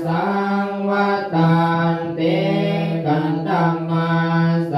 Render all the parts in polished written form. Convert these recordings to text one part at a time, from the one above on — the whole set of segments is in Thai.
สังวัตันติกันธัมมาส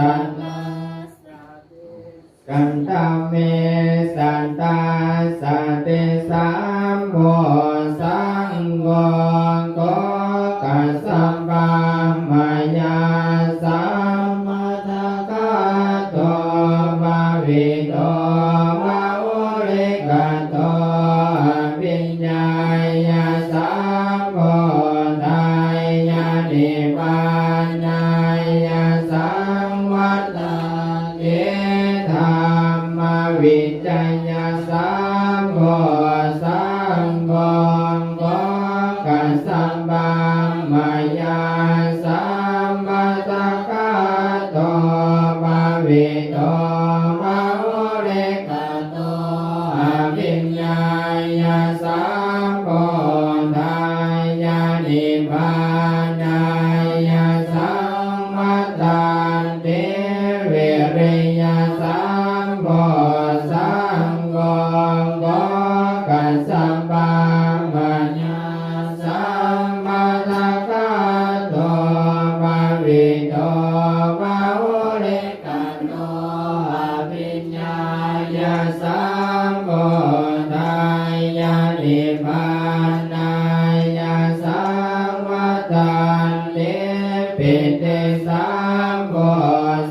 สัมโพ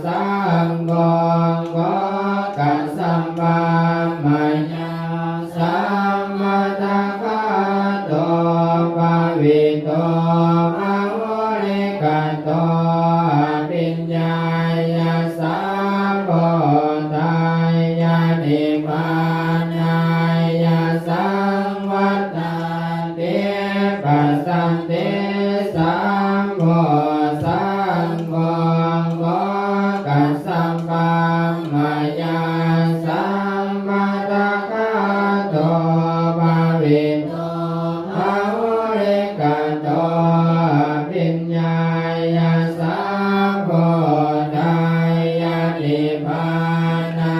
สังโฆโฆกัสสัมปะมายาสัมมาตะคาโตภาวิโตมะโหริกาโตปิญญายาสัมโพธายานิพพานายาสังวัฏฏันติปัสสันติสัมโพสังโฆโฆกัสสัมปะมายาสัมมาตะคาโตภาวิโตมะโหริกาโตปิญญายาสัมโพธายานิพพานา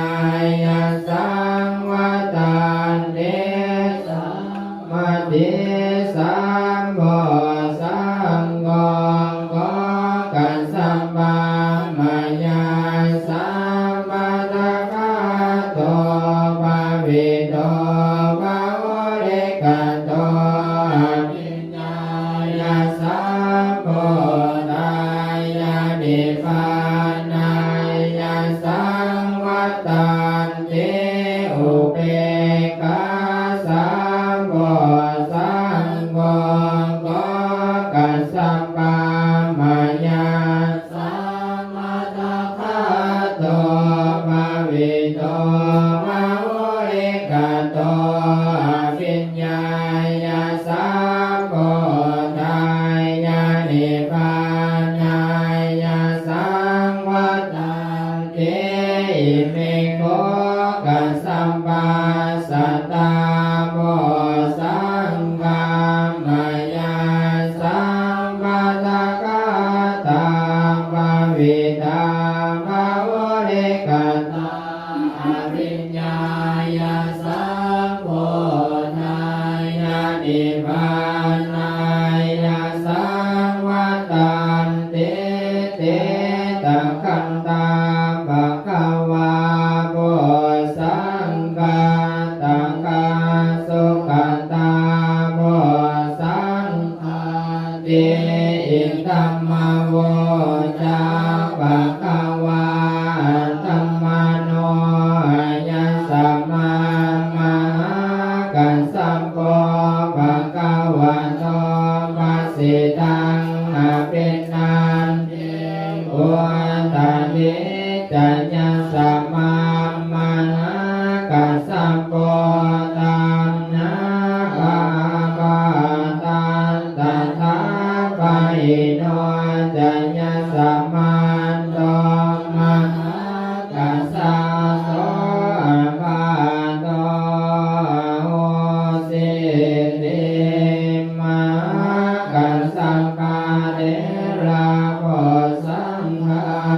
ยาสังวัฏฏันติสัมมาทิสัมโพสังโฆโฆกัสสัมปะมายาสัมมาตะคาโตภาวิโตมะโหริกาโตปิญญายาสัมโพธายานิพพานายาสังวัฏฏันติอุเบกขาสัมโพสังโฆโฆกัสสัมปะมายาสัมมาตะคาโตภาวิโตมะโหริกาโตปิญญายาสัมโพธายานิพพานายาสังวัฏฏันติอิเมโกกัสสัมปัสสัตตาโมสังฆามายาสัมมาตะคาตาภาวิตามะโหริกาตาอภิญญายาสัมโพธายานิพพานายาสังวัฏฏันติเตตะคันตาภะคะวาโพสังฆาตังกาสุขันตาโพสังฆาติอิธัมมโวจาภะคะวาธัมมโนยัสสะมามหากัสสัมโพภะคะวะโตภะสิทา